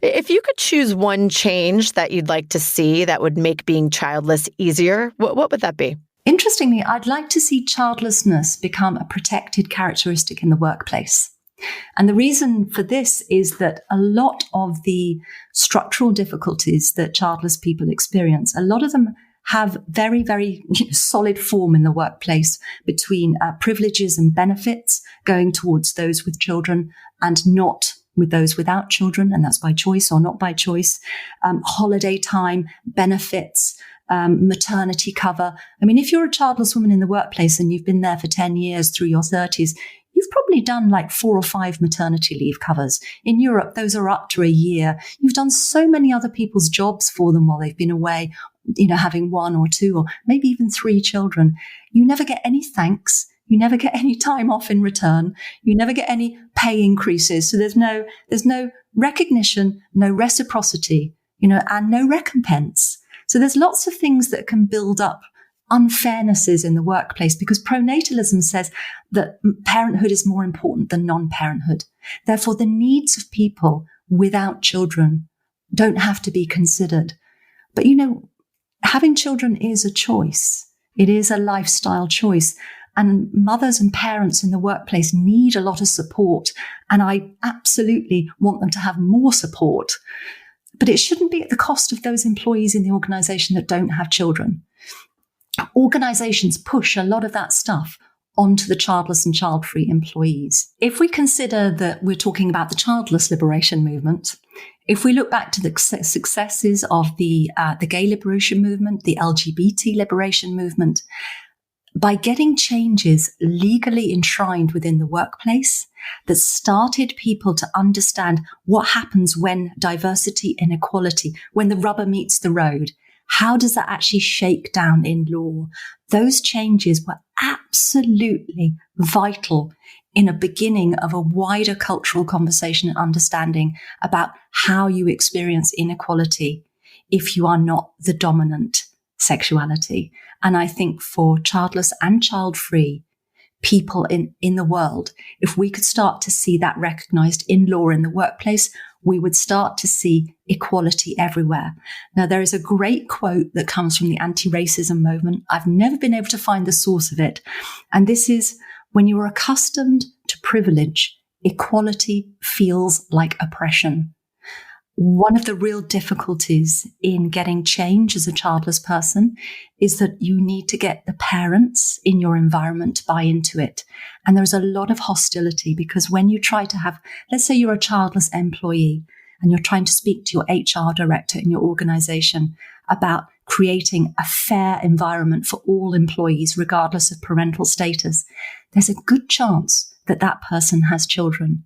If you could choose one change that you'd like to see that would make being childless easier, what would that be? Interestingly, I'd like to see childlessness become a protected characteristic in the workplace. And the reason for this is that a lot of the structural difficulties that childless people experience, a lot of them have very, very solid form in the workplace between privileges and benefits going towards those with children and not with those without children, and that's by choice or not by choice, holiday time, benefits, maternity cover. I mean, if you're a childless woman in the workplace and you've been there for 10 years through your 30s, you've probably done like 4 or 5 maternity leave covers. In Europe, those are up to a year. You've done so many other people's jobs for them while they've been away, having 1 or 2 or maybe even 3 children. You never get any thanks. You never get any time off in return. You never get any pay increases. So there's no recognition, no reciprocity, and no recompense. So there's lots of things that can build up unfairnesses in the workplace because pronatalism says that parenthood is more important than non-parenthood. Therefore, the needs of people without children don't have to be considered. But, having children is a choice. It is a lifestyle choice. And mothers and parents in the workplace need a lot of support. And I absolutely want them to have more support. But it shouldn't be at the cost of those employees in the organization that don't have children. Organizations push a lot of that stuff onto the childless and child-free employees. If we consider that we're talking about the childless liberation movement, if we look back to the successes of the gay liberation movement, the LGBT liberation movement, by getting changes legally enshrined within the workplace that started people to understand what happens when diversity and equality, when the rubber meets the road, how does that actually shake down in law? Those changes were absolutely vital in a beginning of a wider cultural conversation and understanding about how you experience inequality if you are not the dominant sexuality. And I think for childless and child-free people in the world, if we could start to see that recognized in law in the workplace, we would start to see equality everywhere. Now, there is a great quote that comes from the anti-racism movement. I've never been able to find the source of it. And this is, when you are accustomed to privilege, equality feels like oppression. One of the real difficulties in getting change as a childless person is that you need to get the parents in your environment to buy into it. And there's a lot of hostility because when you try to have, let's say you're a childless employee and you're trying to speak to your HR director in your organization about creating a fair environment for all employees, regardless of parental status, there's a good chance that that person has children.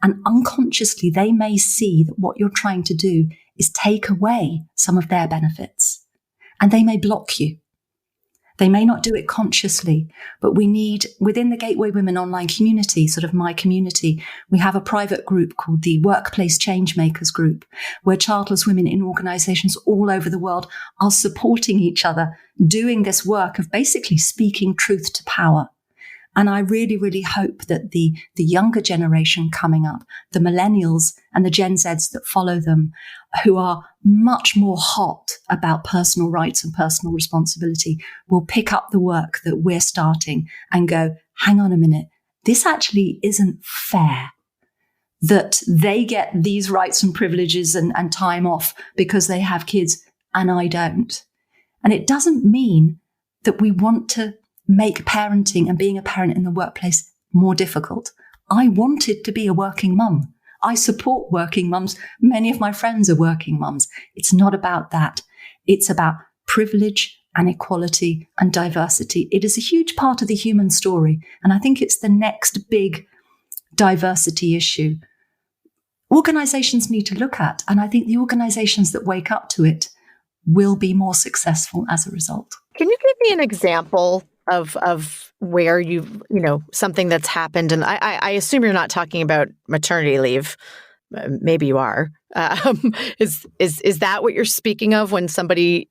And unconsciously, they may see that what you're trying to do is take away some of their benefits. And they may block you. They may not do it consciously, but we need, within the Gateway Women online community, sort of my community, we have a private group called the Workplace Changemakers Group, where childless women in organizations all over the world are supporting each other, doing this work of basically speaking truth to power. And I really, really hope that the younger generation coming up, the millennials and the Gen Zs that follow them, who are much more hot about personal rights and personal responsibility, will pick up the work that we're starting and go, hang on a minute, this actually isn't fair that they get these rights and privileges and time off because they have kids and I don't. And it doesn't mean that we want to make parenting and being a parent in the workplace more difficult. I wanted to be a working mum. I support working mums. Many of my friends are working mums. It's not about that. It's about privilege and equality and diversity. It is a huge part of the human story. And I think it's the next big diversity issue organizations need to look at. And I think the organizations that wake up to it will be more successful as a result. Can you give me an example of where you've, something that's happened? And I assume you're not talking about maternity leave. Maybe you are. Is that what you're speaking of when somebody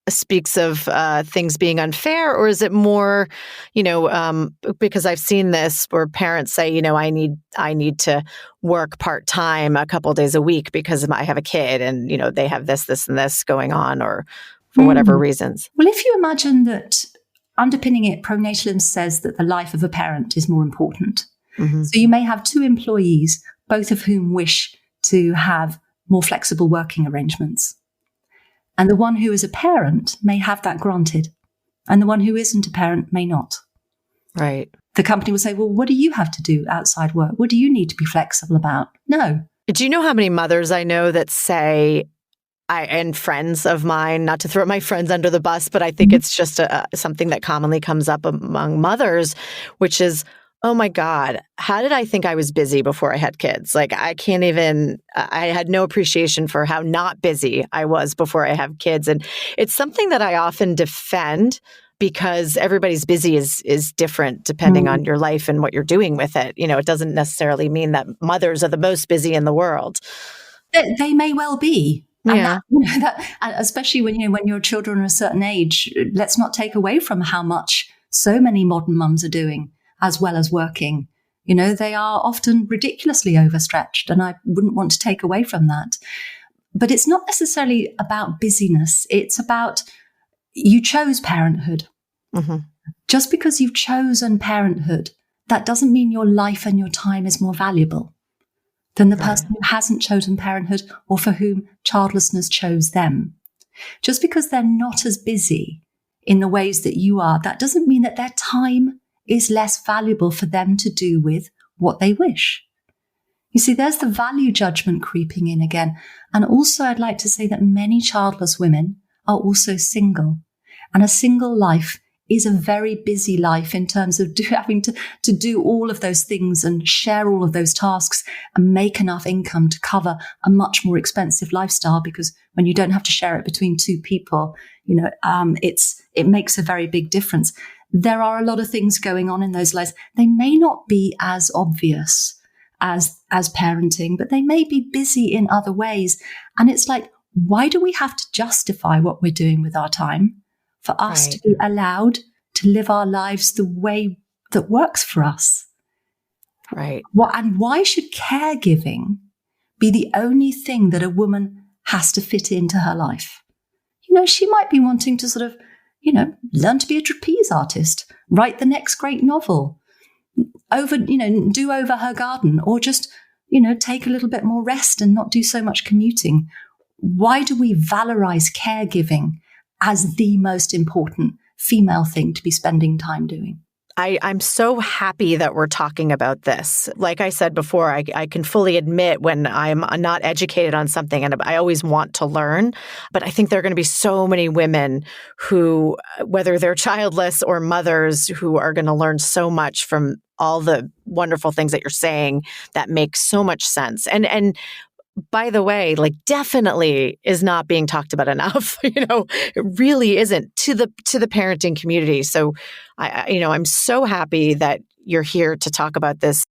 speaks of things being unfair, or is it more, because I've seen this where parents say, I need to work part-time a couple days a week because I have a kid and, they have this, and this going on, or for whatever reasons. Well, if you imagine that underpinning it, pronatalism says that the life of a parent is more important. Mm-hmm. So you may have two employees, both of whom wish to have more flexible working arrangements. And the one who is a parent may have that granted, and the one who isn't a parent may not. Right. The company will say, well, what do you have to do outside work? What do you need to be flexible about? No. Do you know how many mothers I know that say, and friends of mine, not to throw my friends under the bus, but I think it's just something that commonly comes up among mothers, which is, oh my God, how did I think I was busy before I had kids? Like, I had no appreciation for how not busy I was before I have kids. And it's something that I often defend because everybody's busy is different depending on your life and what you're doing with it. It doesn't necessarily mean that mothers are the most busy in the world. They may well be. Yeah. And especially when your children are a certain age, let's not take away from how much so many modern mums are doing, as well as working. They are often ridiculously overstretched, and I wouldn't want to take away from that. But it's not necessarily about busyness. It's about you chose parenthood. Mm-hmm. Just because you've chosen parenthood, that doesn't mean your life and your time is more valuable than the person who hasn't chosen parenthood or for whom childlessness chose them. Just because they're not as busy in the ways that you are, that doesn't mean that their time is less valuable for them to do with what they wish. You see, there's the value judgment creeping in again. And also, I'd like to say that many childless women are also single. And a single life is a very busy life in terms of having to do all of those things and share all of those tasks and make enough income to cover a much more expensive lifestyle, because when you don't have to share it between two people, it makes a very big difference. There are a lot of things going on in those lives. They may not be as obvious as parenting, but they may be busy in other ways. And it's like, why do we have to justify what we're doing with our time for us to be allowed to live our lives the way that works for us? Right. And why should caregiving be the only thing that a woman has to fit into her life? She might be wanting to sort of, learn to be a trapeze artist, write the next great novel, do over her garden, or just, take a little bit more rest and not do so much commuting. Why do we valorize caregiving as the most important female thing to be spending time doing? I'm so happy that we're talking about this. Like I said before, I can fully admit when I'm not educated on something, and I always want to learn. But I think there are going to be so many women who, whether they're childless or mothers, who are going to learn so much from all the wonderful things that you're saying that make so much sense. And by the way, definitely is not being talked about enough. It really isn't to the parenting community. So I'm so happy that you're here to talk about this.